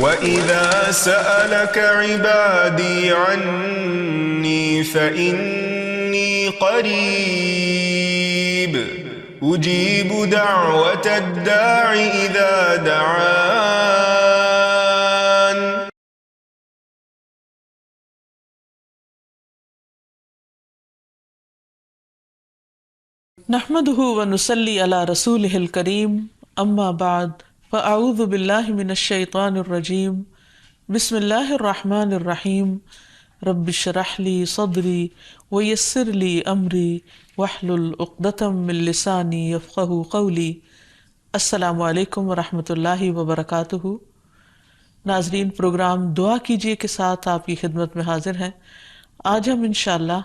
وَإِذَا سَأَلَكَ عِبَادِي عَنِّي فَإِنِّي قَرِيبٌ أُجِيبُ دَعْوَةَ الدَّاعِ إِذَا دَعَانِ. نحمده ونصلي على رسوله الكريم اما بعد فاعوذ بالله من الشيطان الرجيم بسم الله الرحمن الرحيم رب اشرح لي صدري ويسر لي امري واحلل عقدة من لساني يفقهوا قولي. السلام علیکم ورحمۃ اللہ وبرکاتہ. ناظرین، پروگرام دعا کیجیے کے ساتھ آپ کی خدمت میں حاضر ہیں. آج ہم انشاءاللہ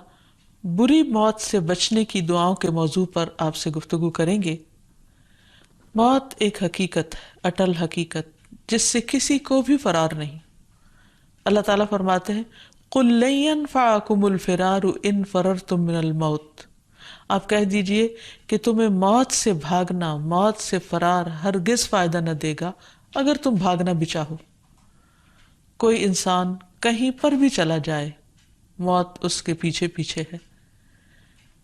بری موت سے بچنے کی دعاؤں کے موضوع پر آپ سے گفتگو کریں گے. موت ایک حقیقت ہے، اٹل حقیقت، جس سے کسی کو بھی فرار نہیں. اللہ تعالیٰ فرماتے ہیں قُل لَن يَنفَعَكُمُ الْفِرَارُ إِن فَرَرْتُم مِّنَ الْمَوْتِ. آپ کہہ دیجئے کہ تمہیں موت سے بھاگنا، موت سے فرار ہرگز فائدہ نہ دے گا اگر تم بھاگنا بھی چاہو. کوئی انسان کہیں پر بھی چلا جائے، موت اس کے پیچھے پیچھے ہے،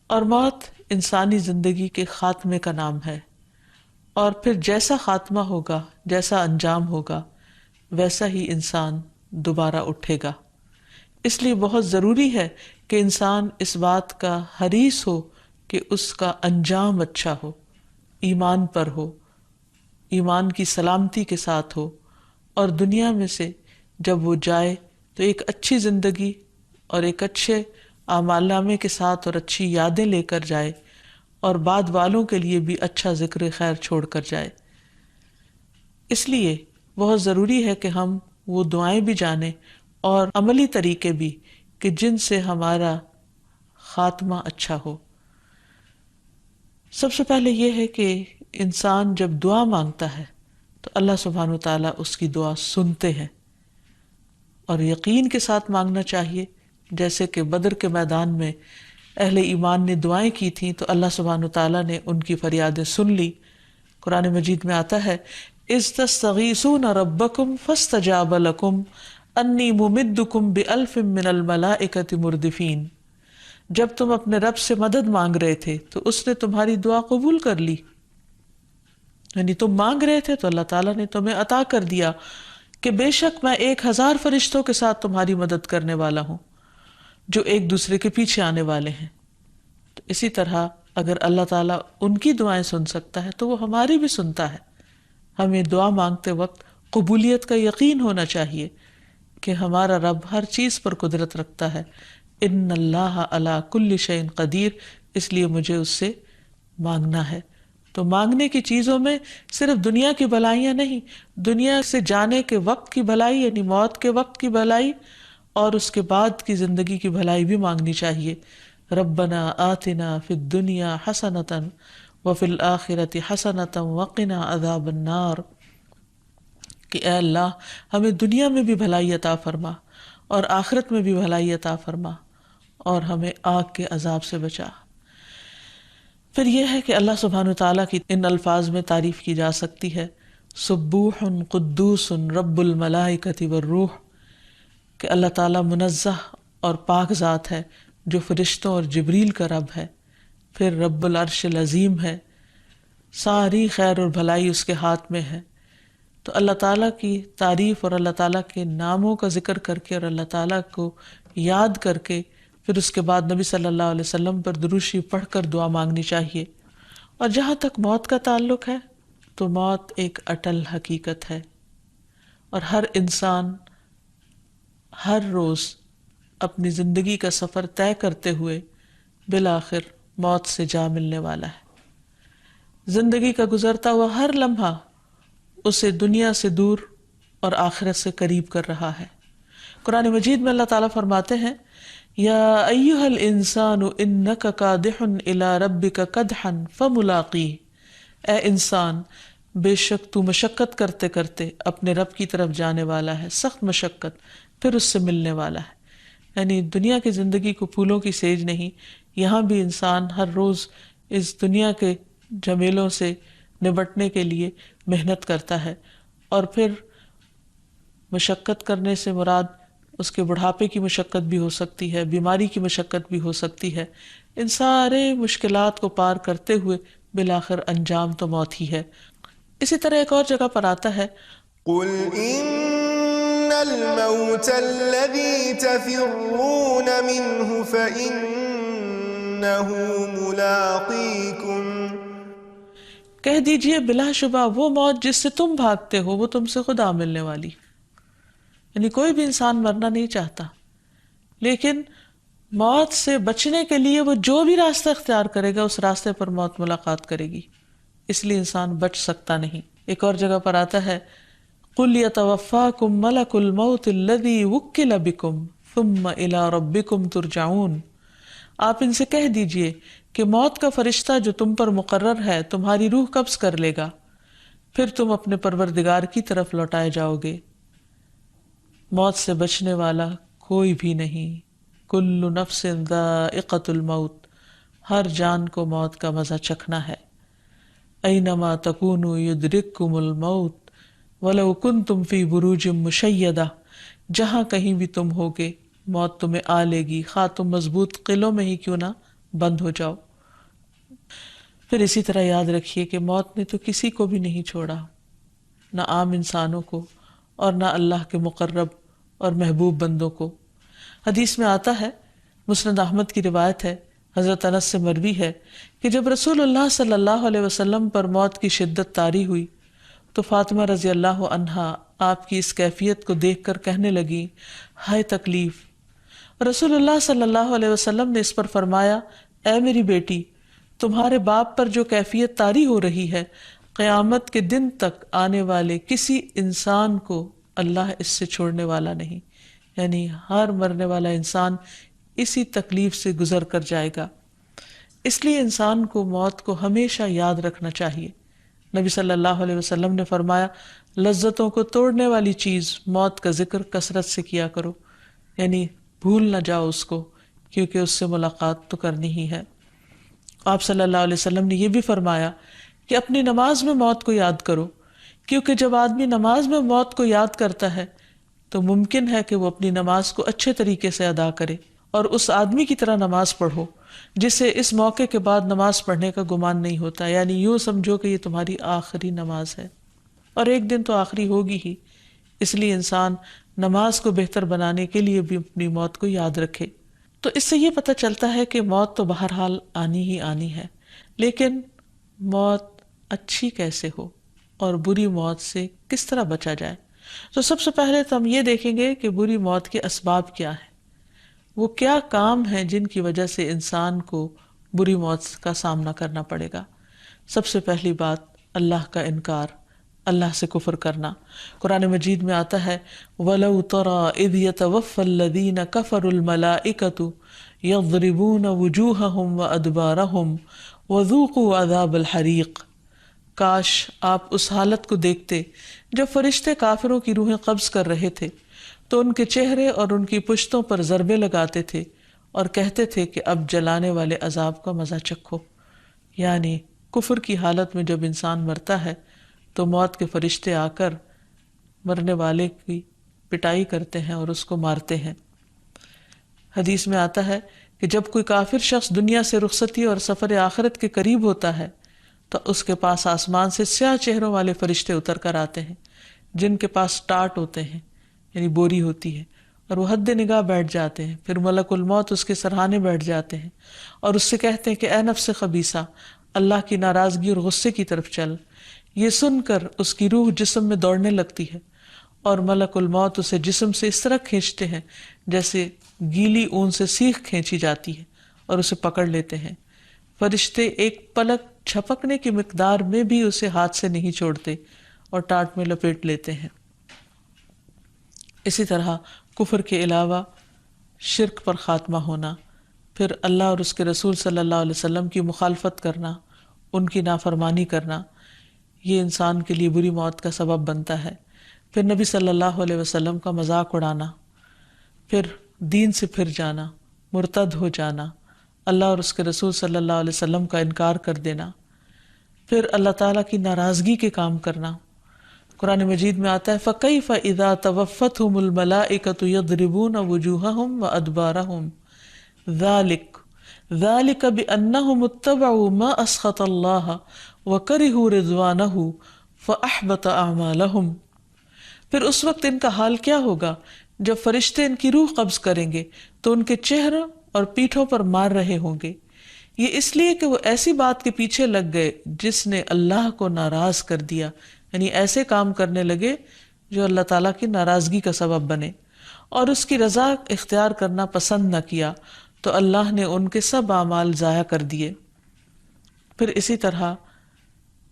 اور موت انسانی زندگی کے خاتمے کا نام ہے. اور پھر جیسا خاتمہ ہوگا، جیسا انجام ہوگا، ویسا ہی انسان دوبارہ اٹھے گا. اس لیے بہت ضروری ہے کہ انسان اس بات کا حریص ہو کہ اس کا انجام اچھا ہو، ایمان پر ہو، ایمان کی سلامتی کے ساتھ ہو، اور دنیا میں سے جب وہ جائے تو ایک اچھی زندگی اور ایک اچھے اعمال نامے کے ساتھ اور اچھی یادیں لے کر جائے، اور بعد والوں کے لیے بھی اچھا ذکر خیر چھوڑ کر جائے. اس لیے بہت ضروری ہے کہ ہم وہ دعائیں بھی جانیں اور عملی طریقے بھی کہ جن سے ہمارا خاتمہ اچھا ہو. سب سے پہلے یہ ہے کہ انسان جب دعا مانگتا ہے تو اللہ سبحانہ وتعالیٰ اس کی دعا سنتے ہیں، اور یقین کے ساتھ مانگنا چاہیے. جیسے کہ بدر کے میدان میں اہل ایمان نے دعائیں کی تھیں تو اللہ سبحانہ وتعالیٰ نے ان کی فریادیں سن لی. قرآن مجید میں آتا ہے اذ تستغیثون ربکم فاستجاب لکم انی ممدکم بألف من الملائکۃ مردفین. جب تم اپنے رب سے مدد مانگ رہے تھے تو اس نے تمہاری دعا قبول کر لی. یعنی تم مانگ رہے تھے تو اللہ تعالیٰ نے تمہیں عطا کر دیا کہ بے شک میں 1000 فرشتوں کے ساتھ تمہاری مدد کرنے والا ہوں جو ایک دوسرے کے پیچھے آنے والے ہیں. تو اسی طرح اگر اللہ تعالیٰ ان کی دعائیں سن سکتا ہے تو وہ ہماری بھی سنتا ہے. ہمیں دعا مانگتے وقت قبولیت کا یقین ہونا چاہیے کہ ہمارا رب ہر چیز پر قدرت رکھتا ہے. ان اللہ علی کل شیء قدیر. اس لیے مجھے اس سے مانگنا ہے. تو مانگنے کی چیزوں میں صرف دنیا کی بھلائیاں نہیں، دنیا سے جانے کے وقت کی بھلائی یعنی موت کے وقت کی بھلائی اور اس کے بعد کی زندگی کی بھلائی بھی مانگنی چاہیے. ربنا آتنا فی الدنیا حسنۃ وفی الآخرۃ حسنۃ وقنا عذاب النار. کہ اے اللہ ہمیں دنیا میں بھی بھلائی عطا فرما اور آخرت میں بھی بھلائی عطا فرما اور ہمیں آگ کے عذاب سے بچا. پھر یہ ہے کہ اللہ سبحانہ وتعالیٰ کی ان الفاظ میں تعریف کی جا سکتی ہے سبوح قدوس رب الملائکۃ والروح، کہ اللہ تعالیٰ منزہ اور پاک ذات ہے جو فرشتوں اور جبریل کا رب ہے. پھر رب العرش العظیم ہے، ساری خیر اور بھلائی اس کے ہاتھ میں ہے. تو اللہ تعالیٰ کی تعریف اور اللہ تعالیٰ کے ناموں کا ذکر کر کے اور اللہ تعالیٰ کو یاد کر کے پھر اس کے بعد نبی صلی اللہ علیہ وسلم پر درود شریف پڑھ کر دعا مانگنی چاہیے. اور جہاں تک موت کا تعلق ہے تو موت ایک اٹل حقیقت ہے، اور ہر انسان ہر روز اپنی زندگی کا سفر طے کرتے ہوئے بالآخر موت سے جا ملنے والا ہے. زندگی کا گزرتا ہوا ہر لمحہ اسے دنیا سے دور اور آخرت سے قریب کر رہا ہے. قرآن مجید میں اللہ تعالیٰ فرماتے ہیں یا ایھا الانسان انک کادح الی ربک کدحا فملاقیہ. اے انسان، بے شک تو مشقت کرتے کرتے اپنے رب کی طرف جانے والا ہے، سخت مشقت، پھر اس سے ملنے والا ہے. یعنی دنیا کی زندگی کو پھولوں کی سیج نہیں، یہاں بھی انسان ہر روز اس دنیا کے جھمیلوں سے نبٹنے کے لیے محنت کرتا ہے. اور پھر مشقت کرنے سے مراد اس کے بڑھاپے کی مشقت بھی ہو سکتی ہے، بیماری کی مشقت بھی ہو سکتی ہے. ان سارے مشکلات کو پار کرتے ہوئے بالآخر انجام تو موت ہی ہے. اسی طرح ایک اور جگہ پر آتا ہے قل إن الموت الذي تفرون منه فإنه ملاقيكم. کہہ دیجئے بلا شبہ وہ موت جس سے تم بھاگتے ہو وہ تم سے خود آ ملنے والی. یعنی کوئی بھی انسان مرنا نہیں چاہتا، لیکن موت سے بچنے کے لیے وہ جو بھی راستہ اختیار کرے گا اس راستے پر موت ملاقات کرے گی، اس لیے انسان بچ سکتا نہیں. ایک اور جگہ پر آتا ہے قُلْ يَتَوَفَّاكُمْ مَلَكُ الْمَوْتِ الَّذِي وُكِّلَ بِكُمْ ثُمَّ إِلَىٰ رَبِّكُمْ تُرْجَعُونَ. آپ ان سے کہہ دیجئے کہ موت کا فرشتہ جو تم پر مقرر ہے تمہاری روح قبض کر لے گا، پھر تم اپنے پروردگار کی طرف لوٹائے جاؤ گے. موت سے بچنے والا کوئی بھی نہیں. کل نفس ذائقۃ الموت، ہر جان کو موت کا مزہ چکھنا ہے. اینما تکونوا یدرککم الموت ولو کنتم فی بروج مشیدہ، جہاں کہیں بھی تم ہوگے موت تمہیں آ لے گی، خواہ تم مضبوط قلعوں میں ہی کیوں نہ بند ہو جاؤ. پھر اسی طرح یاد رکھیے کہ موت نے تو کسی کو بھی نہیں چھوڑا، نہ عام انسانوں کو اور نہ اللہ کے مقرب اور محبوب بندوں کو. حدیث میں آتا ہے، مسند احمد کی روایت ہے، حضرت انس سے مروی ہے کہ جب رسول اللہ صلی اللہ علیہ وسلم پر موت کی شدت طاری ہوئی تو فاطمہ رضی اللہ عنہا آپ کی اس کیفیت کو دیکھ کر کہنے لگی ہائے تکلیف. رسول اللہ صلی اللہ علیہ وسلم نے اس پر فرمایا اے میری بیٹی، تمہارے باپ پر جو کیفیت طاری ہو رہی ہے قیامت کے دن تک آنے والے کسی انسان کو اللہ اس سے چھوڑنے والا نہیں. یعنی ہر مرنے والا انسان اسی تکلیف سے گزر کر جائے گا. اس لیے انسان کو موت کو ہمیشہ یاد رکھنا چاہیے. نبی صلی اللہ علیہ وسلم نے فرمایا لذتوں کو توڑنے والی چیز موت کا ذکر کثرت سے کیا کرو، یعنی بھول نہ جاؤ اس کو، کیونکہ اس سے ملاقات تو کرنی ہی ہے. آپ صلی اللہ علیہ وسلم نے یہ بھی فرمایا کہ اپنی نماز میں موت کو یاد کرو، کیونکہ جب آدمی نماز میں موت کو یاد کرتا ہے تو ممکن ہے کہ وہ اپنی نماز کو اچھے طریقے سے ادا کرے اور اس آدمی کی طرح نماز پڑھو جسے اس موقع کے بعد نماز پڑھنے کا گمان نہیں ہوتا. یعنی یوں سمجھو کہ یہ تمہاری آخری نماز ہے، اور ایک دن تو آخری ہوگی ہی. اس لیے انسان نماز کو بہتر بنانے کے لیے بھی اپنی موت کو یاد رکھے. تو اس سے یہ پتہ چلتا ہے کہ موت تو بہرحال آنی ہی آنی ہے، لیکن موت اچھی کیسے ہو اور بری موت سے کس طرح بچا جائے. تو سب سے پہلے تو ہم یہ دیکھیں گے کہ بری موت کے اسباب کیا ہیں، وہ کیا کام ہیں جن کی وجہ سے انسان کو بری موت کا سامنا کرنا پڑے گا. سب سے پہلی بات اللہ کا انکار، اللہ سے کفر کرنا. قرآن مجید میں آتا ہے وَلَوْ تَرَى إِذْ يَتَوَفَّى الَّذِينَ كَفَرُوا الْمَلَائِكَةُ يَضْرِبُونَ وُجُوهَهُمْ وَأَدْبَارَهُمْ وَذُوقُوا عَذَابَ الْحَرِيقِ. کاش آپ اس حالت کو دیکھتے جب فرشتے کافروں کی روحیں قبض کر رہے تھے تو ان کے چہرے اور ان کی پشتوں پر ضربے لگاتے تھے اور کہتے تھے کہ اب جلانے والے عذاب کا مزہ چکھو. یعنی کفر کی حالت میں جب انسان مرتا ہے تو موت کے فرشتے آ کر مرنے والے کی پٹائی کرتے ہیں اور اس کو مارتے ہیں. حدیث میں آتا ہے کہ جب کوئی کافر شخص دنیا سے رخصتی اور سفر آخرت کے قریب ہوتا ہے تو اس کے پاس آسمان سے سیاہ چہروں والے فرشتے اتر کر آتے ہیں جن کے پاس ٹاٹ ہوتے ہیں، یعنی بوری ہوتی ہے، اور وہ حد نگاہ بیٹھ جاتے ہیں. پھر ملک الموت اس کے سرہانے بیٹھ جاتے ہیں اور اس سے کہتے ہیں کہ اے نفس خبیثہ، اللہ کی ناراضگی اور غصے کی طرف چل. یہ سن کر اس کی روح جسم میں دوڑنے لگتی ہے اور ملک الموت اسے جسم سے اس طرح کھینچتے ہیں جیسے گیلی اون سے سیخ کھینچی جاتی ہے اور اسے پکڑ لیتے ہیں. فرشتے ایک پلک جھپکنے کی مقدار میں بھی اسے ہاتھ سے نہیں چھوڑتے اور ٹاٹ میں لپیٹ لیتے ہیں. اسی طرح کفر کے علاوہ شرک پر خاتمہ ہونا، پھر اللہ اور اس کے رسول صلی اللہ علیہ وسلم کی مخالفت کرنا، ان کی نافرمانی کرنا، یہ انسان کے لیے بری موت کا سبب بنتا ہے. پھر نبی صلی اللہ علیہ وسلم کا مذاق اڑانا، پھر دین سے پھر جانا، مرتد ہو جانا، اللہ اور اس کے رسول صلی اللہ علیہ وسلم کا انکار کر دینا. پھر اللہ تعالیٰ کی ناراضگی کے کام کرنا. قرآن مجید میں آتا ہے فَكَيْفَ إِذَا تَوَفَّتْهُمُ الْمَلَائِكَةُ يَضْرِبُونَ وُجُوهَهُمْ وَأَدْبَارَهُمْ ذَلِكَ بِأَنَّهُمُ اتَّبَعُوا مَا أَسْخَطَ اللَّهَ وَكَرِهُوا رِضْوَانَهُ فَأَحْبَطَ أَعْمَالَهُمْ. پھر اس وقت ان کا حال کیا ہوگا جب فرشتے ان کی روح قبض کریں گے تو ان کے چہروں اور پیٹھوں پر مار رہے ہوں گے، یہ اس لیے کہ وہ ایسی بات کے پیچھے لگ گئے جس نے اللہ کو ناراض کر دیا، یعنی ایسے کام کرنے لگے جو اللہ تعالیٰ کی ناراضگی کا سبب بنے، اور اس کی رضا اختیار کرنا پسند نہ کیا تو اللہ نے ان کے سب اعمال ضائع کر دیے. پھر اسی طرح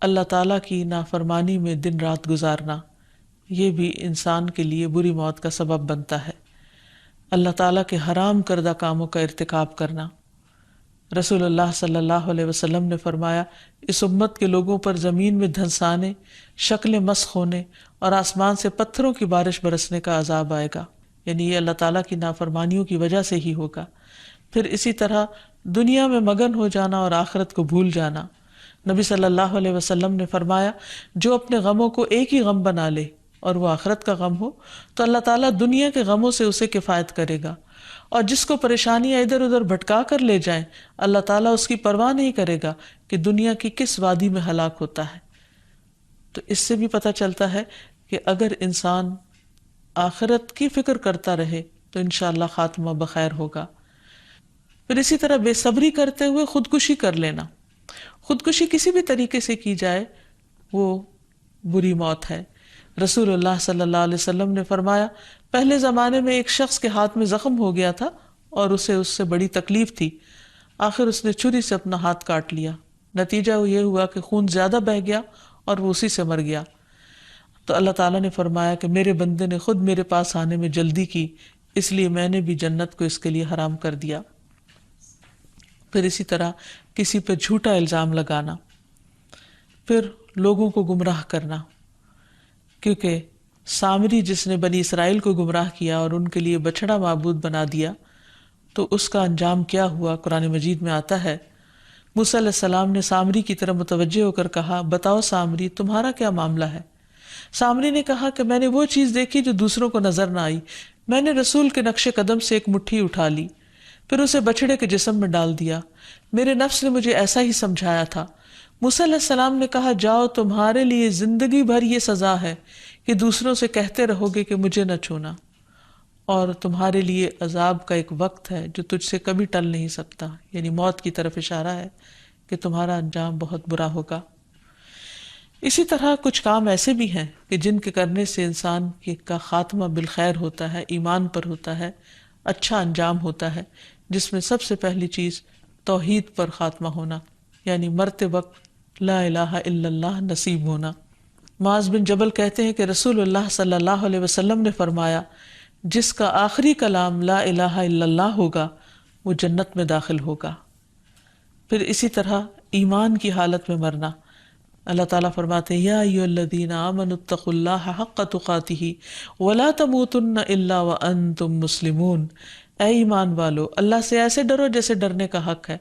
اللہ تعالیٰ کی نافرمانی میں دن رات گزارنا، یہ بھی انسان کے لیے بری موت کا سبب بنتا ہے. اللہ تعالیٰ کے حرام کردہ کاموں کا ارتکاب کرنا. رسول اللہ صلی اللہ علیہ وسلم نے فرمایا اس امت کے لوگوں پر زمین میں دھنسانے، شکلیں مسخ ہونے اور آسمان سے پتھروں کی بارش برسنے کا عذاب آئے گا، یعنی یہ اللہ تعالیٰ کی نافرمانیوں کی وجہ سے ہی ہوگا. پھر اسی طرح دنیا میں مگن ہو جانا اور آخرت کو بھول جانا. نبی صلی اللہ علیہ وسلم نے فرمایا جو اپنے غموں کو ایک ہی غم بنا لے اور وہ آخرت کا غم ہو تو اللہ تعالیٰ دنیا کے غموں سے اسے کفایت کرے گا، اور جس کو پریشانیاں ادھر ادھر بھٹکا کر لے جائیں اللہ تعالیٰ اس کی پرواہ نہیں کرے گا کہ دنیا کی کس وادی میں ہلاک ہوتا ہے. تو اس سے بھی پتہ چلتا ہے کہ اگر انسان آخرت کی فکر کرتا رہے تو انشاءاللہ خاتمہ بخیر ہوگا. پھر اسی طرح بے صبری کرتے ہوئے خودکشی کر لینا. خودکشی کسی بھی طریقے سے کی جائے وہ بری موت ہے. رسول اللہ صلی اللہ علیہ وسلم نے فرمایا پہلے زمانے میں ایک شخص کے ہاتھ میں زخم ہو گیا تھا اور اسے اس سے بڑی تکلیف تھی، آخر اس نے چھری سے اپنا ہاتھ کاٹ لیا. نتیجہ یہ ہوا کہ خون زیادہ بہہ گیا اور وہ اسی سے مر گیا. تو اللہ تعالیٰ نے فرمایا کہ میرے بندے نے خود میرے پاس آنے میں جلدی کی، اس لیے میں نے بھی جنت کو اس کے لیے حرام کر دیا. پھر اسی طرح کسی پہ جھوٹا الزام لگانا. پھر لوگوں کو گمراہ کرنا، کیونکہ سامری جس نے بنی اسرائیل کو گمراہ کیا اور ان کے لیے بچڑا معبود بنا دیا تو اس کا انجام کیا ہوا قرآن مجید میں آتا ہے. موسیٰ علیہ السلام نے سامری کی طرف متوجہ ہو کر کہا بتاؤ سامری تمہارا کیا معاملہ ہے؟ سامری نے کہا کہ میں نے وہ چیز دیکھی جو دوسروں کو نظر نہ آئی، میں نے رسول کے نقش قدم سے ایک مٹھی اٹھا لی، پھر اسے بچڑے کے جسم میں ڈال دیا، میرے نفس نے مجھے ایسا ہی سمجھایا تھا. موسیٰ علیہ السلام نے کہا جاؤ تمہارے لیے زندگی بھر یہ سزا ہے کہ دوسروں سے کہتے رہو گے کہ مجھے نہ چھونا، اور تمہارے لیے عذاب کا ایک وقت ہے جو تجھ سے کبھی ٹل نہیں سکتا، یعنی موت کی طرف اشارہ ہے کہ تمہارا انجام بہت برا ہوگا. اسی طرح کچھ کام ایسے بھی ہیں کہ جن کے کرنے سے انسان کا خاتمہ بالخیر ہوتا ہے، ایمان پر ہوتا ہے، اچھا انجام ہوتا ہے، جس میں سب سے پہلی چیز توحید پر خاتمہ ہونا، یعنی مرتے وقت لا الہ الا اللہ نصیب ہونا. معاذ بن جبل کہتے ہیں کہ رسول اللہ صلی اللہ علیہ وسلم نے فرمایا جس کا آخری کلام لا الہ الا اللہ ہوگا وہ جنت میں داخل ہوگا. پھر اسی طرح ایمان کی حالت میں مرنا. اللہ تعالیٰ فرماتے ہیں یا ایھا الذین آمنوا اتقوا اللہ حق تقاتہ ولا تموتن الا وانتم مسلمون. اے ایمان والو اللہ سے ایسے ڈرو جیسے ڈرنے کا حق ہے،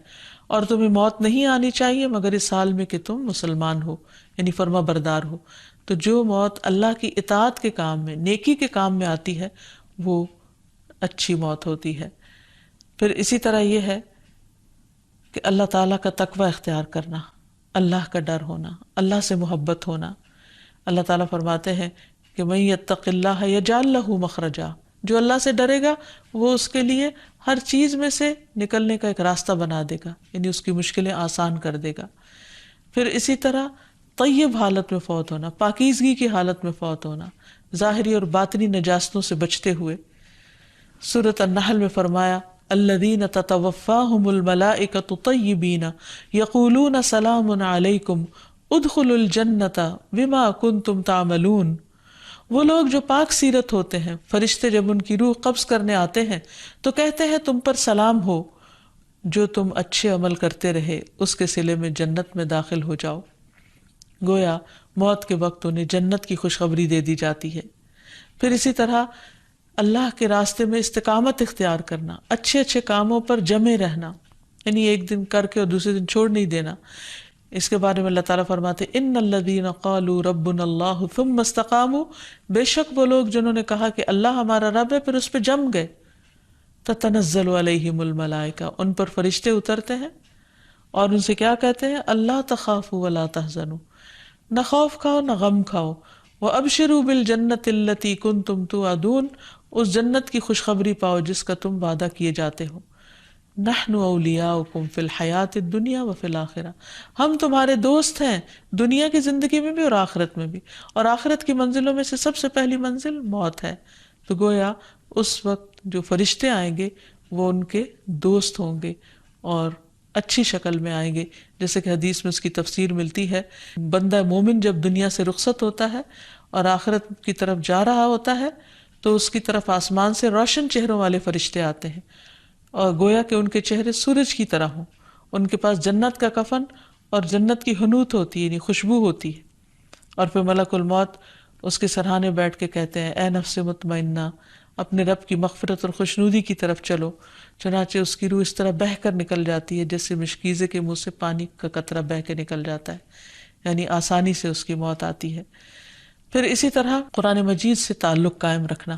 اور تمہیں موت نہیں آنی چاہیے مگر اس حال میں کہ تم مسلمان ہو، یعنی فرما بردار ہو. تو جو موت اللہ کی اطاعت کے کام میں، نیکی کے کام میں آتی ہے وہ اچھی موت ہوتی ہے. پھر اسی طرح یہ ہے کہ اللہ تعالیٰ کا تقوی اختیار کرنا، اللہ کا ڈر ہونا، اللہ سے محبت ہونا. اللہ تعالیٰ فرماتے ہیں کہ من یتق اللہ یجعل لہ مخرجا، جو اللہ سے ڈرے گا وہ اس کے لیے ہر چیز میں سے نکلنے کا ایک راستہ بنا دے گا، یعنی اس کی مشکلیں آسان کر دے گا. پھر اسی طرح طیب حالت میں فوت ہونا، پاکیزگی کی حالت میں فوت ہونا، ظاہری اور باطنی نجاستوں سے بچتے ہوئے. سورۃ النحل میں فرمایا الذین تتوفاہم الملائکۃ طیبین یقولون سلام علیکم ادخلوا الجنۃ بما کنتم تعملون. وہ لوگ جو پاک سیرت ہوتے ہیں، فرشتے جب ان کی روح قبض کرنے آتے ہیں تو کہتے ہیں تم پر سلام ہو، جو تم اچھے عمل کرتے رہے اس کے صلے میں جنت میں داخل ہو جاؤ. گویا موت کے وقت انہیں جنت کی خوشخبری دے دی جاتی ہے. پھر اسی طرح اللہ کے راستے میں استقامت اختیار کرنا، اچھے اچھے کاموں پر جمے رہنا، یعنی ایک دن کر کے اور دوسرے دن چھوڑ نہیں دینا. اس کے بارے میں اللہ تعالیٰ فرماتے ان الذین قالوا ربنا اللہ ثم استقاموا، بے شک وہ لوگ جنہوں نے کہا کہ اللہ ہمارا رب ہے پھر اس پہ جم گئے، تتنزل علیہم الملائکہ، ان پر فرشتے اترتے ہیں اور ان سے کیا کہتے ہیں، اللہ تخافوا ولا تحزنوا، نہ خوف کھاؤ نہ غم کھاؤ، وابشروا بالجنۃ التی کنتم توعدون، اس جنت کی خوشخبری پاؤ جس کا تم وعدہ کیے جاتے ہو، نحن اولیاؤکم فی الحیات الدنیا وفی الآخرہ، ہم تمہارے دوست ہیں دنیا کی زندگی میں بھی اور آخرت میں بھی، اور آخرت کی منزلوں میں سے سب سے پہلی منزل موت ہے۔ تو گویا اس وقت جو فرشتے آئیں گے وہ ان کے دوست ہوں گے اور اچھی شکل میں آئیں گے، جیسے کہ حدیث میں اس کی تفسیر ملتی ہے، بندہ مومن جب دنیا سے رخصت ہوتا ہے اور آخرت کی طرف جا رہا ہوتا ہے تو اس کی طرف آسمان سے روشن چہروں والے فرشتے آتے ہیں، اور گویا کہ ان کے چہرے سورج کی طرح ہوں، ان کے پاس جنت کا کفن اور جنت کی حنوط ہوتی ہے، یعنی خوشبو ہوتی ہے، اور پھر ملک الموت اس کے سرہانے بیٹھ کے کہتے ہیں اے نفس مطمئنہ، اپنے رب کی مغفرت اور خوشنودی کی طرف چلو، چنانچہ اس کی روح اس طرح بہہ کر نکل جاتی ہے جیسے مشکیزے کے منہ سے پانی کا قطرہ بہہ کے نکل جاتا ہے، یعنی آسانی سے اس کی موت آتی ہے۔ پھر اسی طرح قرآن مجید سے تعلق قائم رکھنا،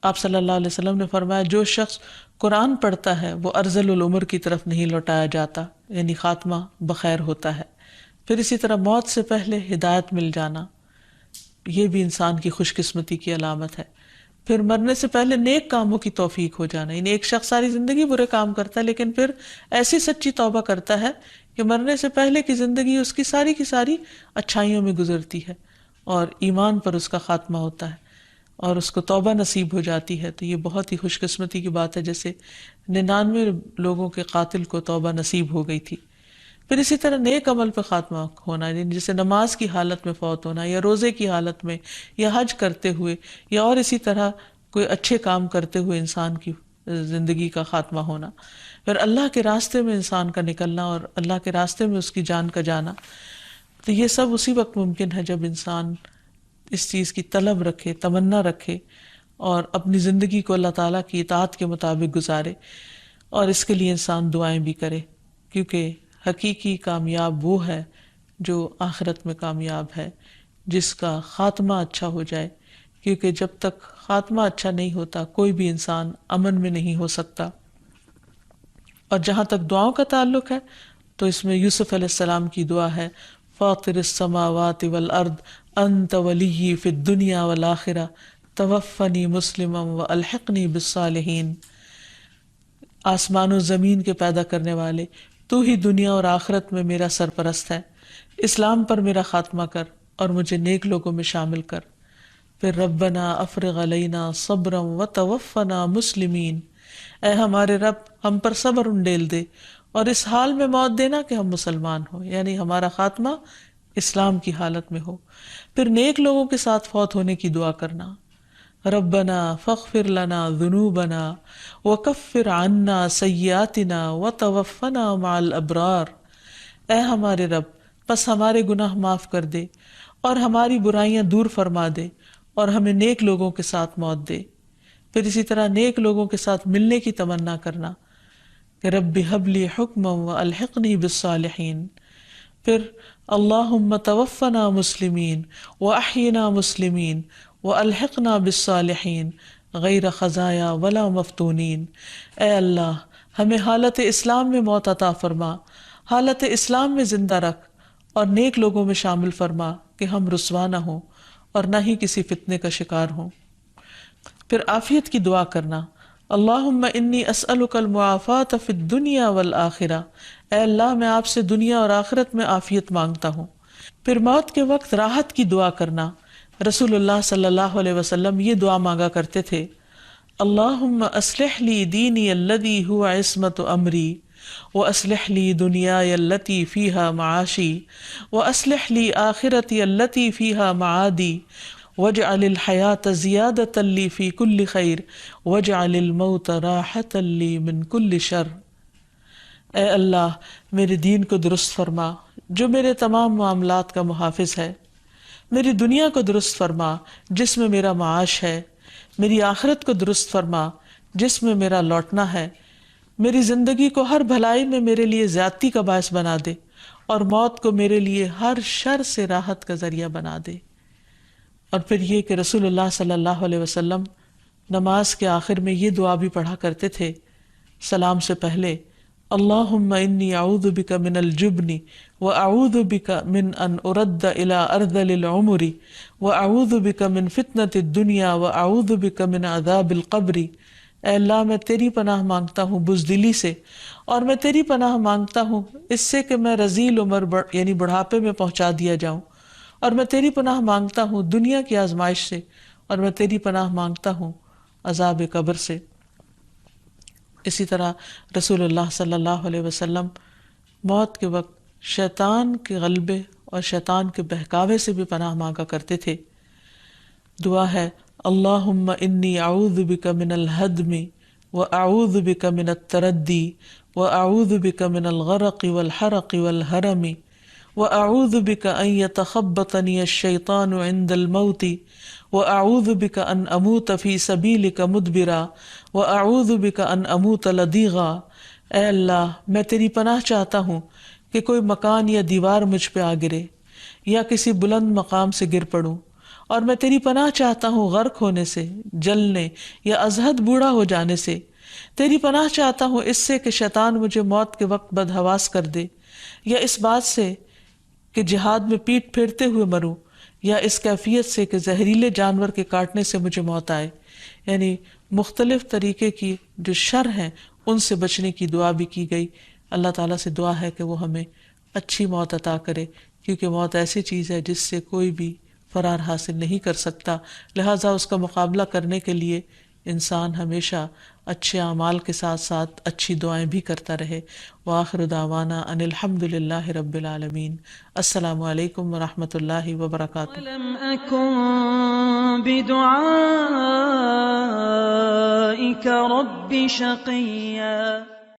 آپ صلی اللہ علیہ وسلم نے فرمایا جو شخص قرآن پڑھتا ہے وہ ارذل العمر کی طرف نہیں لوٹایا جاتا، یعنی خاتمہ بخیر ہوتا ہے۔ پھر اسی طرح موت سے پہلے ہدایت مل جانا، یہ بھی انسان کی خوش قسمتی کی علامت ہے۔ پھر مرنے سے پہلے نیک کاموں کی توفیق ہو جانا، یعنی ایک شخص ساری زندگی برے کام کرتا ہے لیکن پھر ایسی سچی توبہ کرتا ہے کہ مرنے سے پہلے کی زندگی اس کی ساری اچھائیوں میں گزرتی ہے اور ایمان پر اس کا خاتمہ ہوتا ہے اور اس کو توبہ نصیب ہو جاتی ہے۔ تو یہ بہت ہی خوش قسمتی کی بات ہے، جیسے 99 لوگوں کے قاتل کو توبہ نصیب ہو گئی تھی۔ پھر اسی طرح نیک عمل پہ خاتمہ ہونا، جیسے نماز کی حالت میں فوت ہونا یا روزے کی حالت میں یا حج کرتے ہوئے یا اور اسی طرح کوئی اچھے کام کرتے ہوئے انسان کی زندگی کا خاتمہ ہونا۔ پھر اللہ کے راستے میں انسان کا نکلنا اور اللہ کے راستے میں اس کی جان کا جانا، تو یہ سب اسی وقت ممکن ہے جب انسان اس چیز کی طلب رکھے، تمنا رکھے اور اپنی زندگی کو اللہ تعالیٰ کی اطاعت کے مطابق گزارے، اور اس کے لیے انسان دعائیں بھی کرے، کیونکہ حقیقی کامیاب وہ ہے جو آخرت میں کامیاب ہے، جس کا خاتمہ اچھا ہو جائے، کیونکہ جب تک خاتمہ اچھا نہیں ہوتا کوئی بھی انسان امن میں نہیں ہو سکتا۔ اور جہاں تک دعاؤں کا تعلق ہے تو اس میں یوسف علیہ السلام کی دعا ہے فاطر السماوات والارض انت ولی فی الدنیا والآخرہ توفنی مسلما والحقنی بالصالحین، آسمان و زمین کے پیدا کرنے والے تو ہی دنیا اور آخرت میں میرا سرپرست ہے، اسلام پر میرا خاتمہ کر اور مجھے نیک لوگوں میں شامل کر۔ پھر ربنا افرغ علینا صبرا وتوفنا مسلمین، اے ہمارے رب ہم پر صبر انڈیل دے اور اس حال میں موت دینا کہ ہم مسلمان ہوں، یعنی ہمارا خاتمہ اسلام کی حالت میں ہو۔ پھر نیک لوگوں کے ساتھ فوت ہونے کی دعا کرنا، ربنا فاغفر لنا ذنوبنا وکفر عنا سیئاتنا وتوفنا مع الابرار، اے ہمارے رب پس ہمارے گناہ معاف کر دے اور ہماری برائیاں دور فرما دے اور ہمیں نیک لوگوں کے ساتھ موت دے۔ پھر اسی طرح نیک لوگوں کے ساتھ ملنے کی تمنا کرنا کہ رب ہب لی حکما والحقنی بالصالحین۔ پھر اللہم توفنا مسلمین واحینا مسلمین والحقنا بالصالحین غیر خزایا ولا مفتونین، اے اللہ ہمیں حالت اسلام میں موت عطا فرما، حالت اسلام میں زندہ رکھ اور نیک لوگوں میں شامل فرما کہ ہم رسوا نہ ہوں اور نہ ہی کسی فتنے کا شکار ہوں۔ پھر عافیت کی دعا کرنا، اللہم انی اسألک المعافات فی الدنیا والآخرہ، اے اللہ میں آپ سے دنیا اور آخرت میں عافیت مانگتا ہوں۔ پھر موت کے وقت راحت کی دعا کرنا، رسول اللہ صلی اللہ علیہ وسلم یہ دعا مانگا کرتے تھے، اللہم اصلح لی دینی الذی هو عصمت امری واصلح لی دنیای التی فیہا معاشی واصلح لی آخرتی التی فیہا معادی واجعل الحیاة زیادة لی فی کل خیر واجعل الموت راحة لی من کل شر۔ اے اللہ میرے دین کو درست فرما جو میرے تمام معاملات کا محافظ ہے، میری دنیا کو درست فرما جس میں میرا معاش ہے، میری آخرت کو درست فرما جس میں میرا لوٹنا ہے، میری زندگی کو ہر بھلائی میں میرے لیے زیادتی کا باعث بنا دے اور موت کو میرے لیے ہر شر سے راحت کا ذریعہ بنا دے۔ اور پھر یہ کہ رسول اللہ صلی اللہ علیہ وسلم نماز کے آخر میں یہ دعا بھی پڑھا کرتے تھے سلام سے پہلے، اللہم انی اعوذ بک من الجبن واعوذ بک من ان ارد الی ارذل العمر واعوذ بک من فتنۃ الدنیا واعوذ بک من عذاب القبر۔ اے اللہ میں تیری پناہ مانگتا ہوں بزدلی سے، اور میں تیری پناہ مانگتا ہوں اس سے کہ میں رذیل عمر یعنی بڑھاپے میں پہنچا دیا جاؤں، اور میں تیری پناہ مانگتا ہوں دنیا کی آزمائش سے، اور میں تیری پناہ مانگتا ہوں عذاب قبر سے۔ اسی طرح رسول اللہ صلی اللہ علیہ وسلم موت کے وقت شیطان کے غلبے اور شیطان کے بہکاوے سے بھی پناہ مانگا کرتے تھے۔ دعا ہے، اللہم انی اعوذ بک من الہدم واعوذ بک من التردی واعوذ بک من الغرق والحرق والہرم واعوذ بک ان یتخبطنی الشیطان عند الموت واعوذ بک ان اموت فی سبیلک مدبرا واعوذ بک ان اموت لدیغا۔ اے اللہ میں تیری پناہ چاہتا ہوں کہ کوئی مکان یا دیوار مجھ پہ آ گرے یا کسی بلند مقام سے گر پڑوں، اور میں تیری پناہ چاہتا ہوں غرق ہونے سے، جلنے یا ازہد بوڑھا ہو جانے سے۔ تیری پناہ چاہتا ہوں اس سے کہ شیطان مجھے موت کے وقت بدحواس کر دے، یا اس بات سے کہ جہاد میں پیٹ پھیرتے ہوئے مروں، یا اس کیفیت سے کہ زہریلے جانور کے کاٹنے سے مجھے موت آئے۔ یعنی مختلف طریقے کی جو شر ہیں ان سے بچنے کی دعا بھی کی گئی۔ اللہ تعالیٰ سے دعا ہے کہ وہ ہمیں اچھی موت عطا کرے، کیونکہ موت ایسی چیز ہے جس سے کوئی بھی فرار حاصل نہیں کر سکتا، لہٰذا اس کا مقابلہ کرنے کے لیے انسان ہمیشہ اچھے اعمال کے ساتھ ساتھ اچھی دعائیں بھی کرتا رہے۔ وآخر دعوانا ان الحمد للہ رب العالمین۔ السلام علیکم ورحمۃ اللہ وبرکاتہ۔ ولم أكن بدعائك رب شقيا۔